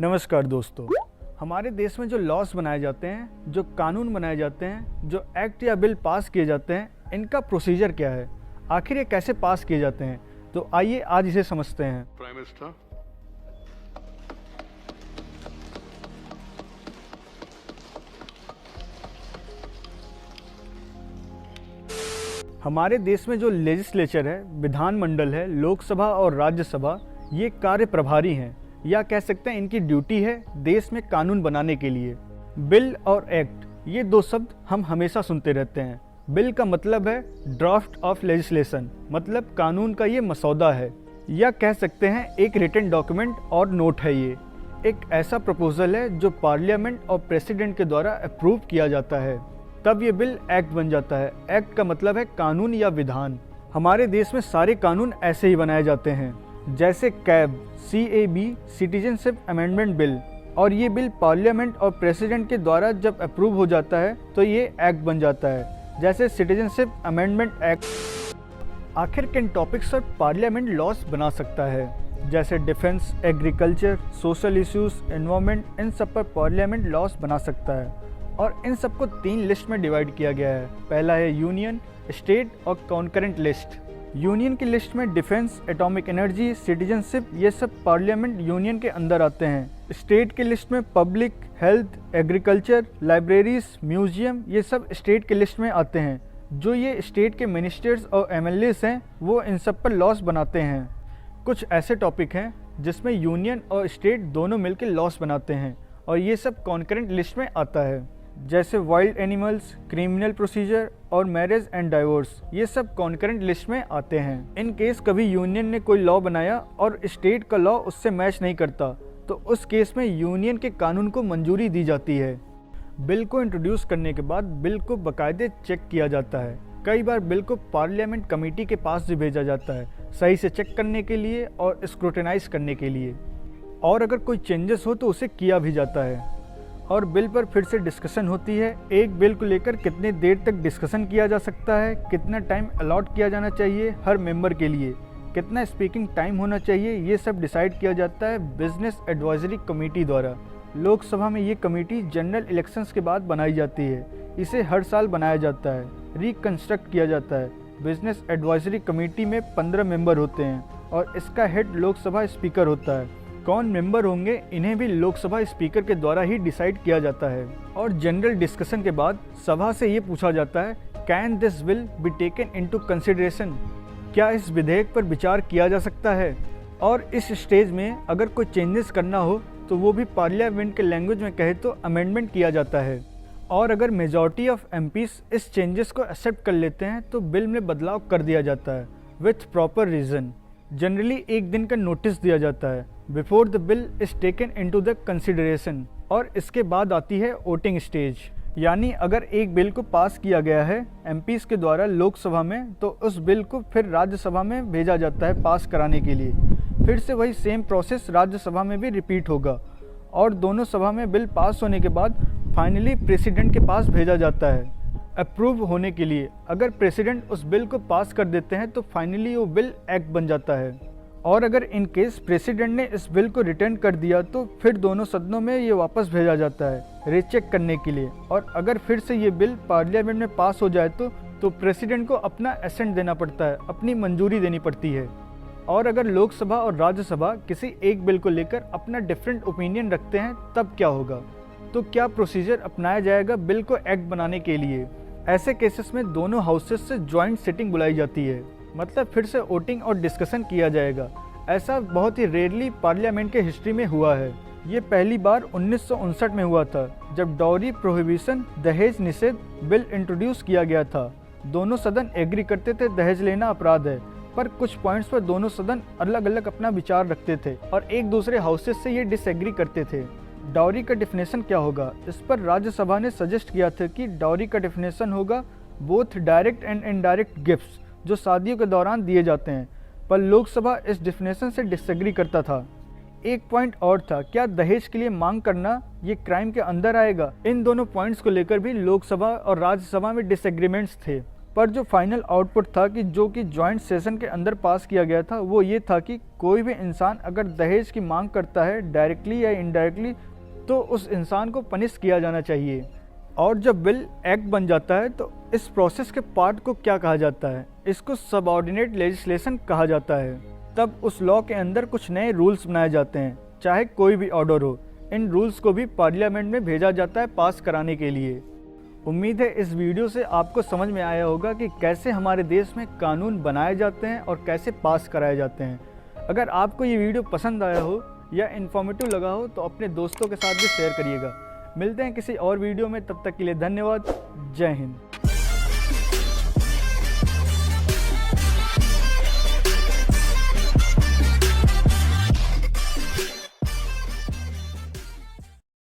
नमस्कार दोस्तों। हमारे देश में जो लॉस बनाए जाते हैं, जो कानून बनाए जाते हैं, जो एक्ट या बिल पास किए जाते हैं, इनका प्रोसीजर क्या है, आखिर ये कैसे पास किए जाते हैं, तो आइए आज इसे समझते हैं। प्राइम मिनिस्टर, हमारे देश में जो लेजिस्लेचर है, विधानमंडल है, लोकसभा और राज्यसभा, ये कार्य प्रभारी हैं, या कह सकते हैं इनकी ड्यूटी है देश में कानून बनाने के लिए। बिल और एक्ट, ये दो शब्द हम हमेशा सुनते रहते हैं। बिल का मतलब है ड्राफ्ट ऑफ लेजिस्लेशन, मतलब कानून का ये मसौदा है, या कह सकते हैं एक रिटन डॉक्यूमेंट और नोट है। ये एक ऐसा प्रपोजल है जो पार्लियामेंट और प्रेसिडेंट के द्वारा अप्रूव किया जाता है, तब ये बिल एक्ट बन जाता है। एक्ट का मतलब है कानून या विधान। हमारे देश में सारे कानून ऐसे ही बनाए जाते हैं, जैसे cab, CAB, citizenship amendment bill, और ये बिल पार्लियामेंट और प्रेसिडेंट के द्वारा जब अप्रूव हो जाता है तो ये एक्ट बन जाता है, जैसे सिटीजनशिप अमेंडमेंट एक्ट। आखिर किन टॉपिक्स पर पार्लियामेंट लॉस बना सकता है, जैसे defence, agriculture, social issues, environment, इन सब पर पार्लियामेंट लॉस बना सकता है। और इन सबको 3 लिस्ट में डिवाइड किया गया है। पहला है यूनियन, स्टेट और कॉन्करेंट लिस्ट। यूनियन की लिस्ट में डिफेंस, एटॉमिक एनर्जी, सिटीजनशिप, ये सब पार्लियामेंट यूनियन के अंदर आते हैं। स्टेट की लिस्ट में public, health, agriculture, libraries, museum, ये सब स्टेट की लिस्ट में आते हैं। जो ये स्टेट के मिनिस्टर्स और MLAs हैं, वो इन सब पर लॉस बनाते हैं। कुछ ऐसे टॉपिक हैं जिसमें यूनियन और स्टेट दोनों मिलकर लॉस बनाते हैं, और ये सब कॉन्करेंट लिस्ट में आता है, जैसे वाइल्ड एनिमल्स, क्रिमिनल प्रोसीजर और मैरिज एंड डाइवोर्स, ये सब कॉन्करेंट लिस्ट में आते हैं। इन केस कभी यूनियन ने कोई लॉ बनाया और स्टेट का लॉ उससे मैच नहीं करता, तो उस केस में यूनियन के कानून को मंजूरी दी जाती है। बिल को इंट्रोड्यूस करने के बाद बिल को बाकायदे चेक किया जाता है। कई बार बिल को पार्लियामेंट कमेटी के पास भी भेजा जाता है, सही से चेक करने के लिए और स्क्रूटिनाइज करने के लिए, और अगर कोई चेंजेस हो तो उसे किया भी जाता है। और बिल पर फिर से डिस्कशन होती है। एक बिल को लेकर कितने देर तक डिस्कशन किया जा सकता है, कितना टाइम अलॉट किया जाना चाहिए हर मेंबर के लिए, कितना स्पीकिंग टाइम होना चाहिए, ये सब डिसाइड किया जाता है बिजनेस एडवाइजरी कमेटी द्वारा। लोकसभा में ये कमेटी जनरल इलेक्शंस के बाद बनाई जाती है। इसे हर साल बनाया जाता है, रिकन्स्ट्रक्ट किया जाता है। बिजनेस एडवाइजरी कमेटी में 15 मेंबर होते हैं और इसका हेड लोकसभा स्पीकर होता है। कौन मेंबर होंगे, इन्हें भी लोकसभा स्पीकर के द्वारा ही डिसाइड किया जाता है। और जनरल डिस्कशन के बाद सभा से ये पूछा जाता है, can this bill be taken into consideration, क्या इस विधेयक पर विचार किया जा सकता है। और इस स्टेज में अगर कोई चेंजेस करना हो तो वो भी पार्लियामेंट के लैंग्वेज में कहे तो अमेंडमेंट किया जाता है। और अगर मेजॉरिटी ऑफ MPs इस चेंजेस को एक्सेप्ट कर लेते हैं तो बिल में बदलाव कर दिया जाता है विथ प्रॉपर रीज़न। जनरली 1 दिन का नोटिस दिया जाता है before the bill is taken into the consideration. और इसके बाद आती है वोटिंग स्टेज, यानी अगर एक बिल को पास किया गया है MPs के द्वारा लोकसभा में, तो उस बिल को फिर राज्यसभा में भेजा जाता है पास कराने के लिए। फिर से वही सेम प्रोसेस राज्यसभा में भी रिपीट होगा, और दोनों सभा में बिल पास होने के बाद फाइनली प्रेसिडेंट के पास भेजा जाता है अप्रूव होने के लिए। अगर प्रेसिडेंट उस बिल को पास कर देते हैं तो फाइनली वो बिल एक्ट बन जाता है। और अगर इन केस प्रेसिडेंट ने इस बिल को रिटर्न कर दिया तो फिर दोनों सदनों में ये वापस भेजा जाता है रीचेक करने के लिए। और अगर फिर से ये बिल पार्लियामेंट में पास हो जाए तो प्रेसिडेंट को अपना एसेंट देना पड़ता है, अपनी मंजूरी देनी पड़ती है। और अगर लोकसभा और राज्यसभा किसी एक बिल को लेकर अपना डिफरेंट ओपिनियन रखते हैं तब क्या होगा, तो क्या प्रोसीजर अपनाया जाएगा बिल को एक्ट बनाने के लिए। ऐसे केसेस में दोनों हाउसेस से जॉइंट सिटिंग बुलाई जाती है, मतलब फिर से वोटिंग और डिस्कशन किया जाएगा। ऐसा बहुत ही रेयरली पार्लियामेंट के हिस्ट्री में हुआ है। ये पहली बार 1959 में हुआ था, जब डाउरी प्रोहिबिशन, दहेज निषेध बिल इंट्रोड्यूस किया गया था। दोनों सदन एग्री करते थे दहेज लेना अपराध है, पर कुछ पॉइंट्स पर दोनों सदन अलग अलग अपना विचार रखते थे और एक दूसरे हाउसेस से ये डिसएग्री करते थे। डाउरी का डिफिनेशन क्या होगा, इस पर राज्यसभा ने सजेस्ट किया था कि डाउरी का डिफिनेशन होगा both direct and indirect gifts, जो शादियों के दौरान दिए जाते हैं, पर लोकसभा इस डिफिनेशन से डिसएग्री करता था। एक पॉइंट और था, क्या दहेज के लिए मांग करना ये क्राइम के अंदर आएगा। इन दोनों पॉइंट्स को लेकर भी लोकसभा और राज्यसभा में डिसएग्रीमेंट्स थे। पर जो फाइनल आउटपुट था कि जो कि जॉइंट सेशन के अंदर पास किया गया था वो ये था कि कोई भी इंसान अगर दहेज की मांग करता है डायरेक्टली या इनडायरेक्टली तो उस इंसान को पनिश किया जाना चाहिए। और जब बिल एक्ट बन जाता है तो इस प्रोसेस के पार्ट को क्या कहा जाता है, इसको सबऑर्डिनेट लेजिस्लेशन कहा जाता है। तब उस लॉ के अंदर कुछ नए रूल्स बनाए जाते हैं, चाहे कोई भी ऑर्डर हो। इन रूल्स को भी पार्लियामेंट में भेजा जाता है पास कराने के लिए। उम्मीद है इस वीडियो से आपको समझ में आया होगा कि कैसे हमारे देश में कानून बनाए जाते हैं और कैसे पास कराए जाते हैं। अगर आपको ये वीडियो पसंद आया हो या इन्फॉर्मेटिव लगा हो तो अपने दोस्तों के साथ भी शेयर करिएगा। मिलते हैं किसी और वीडियो में, तब तक के लिए धन्यवाद। जय हिंद।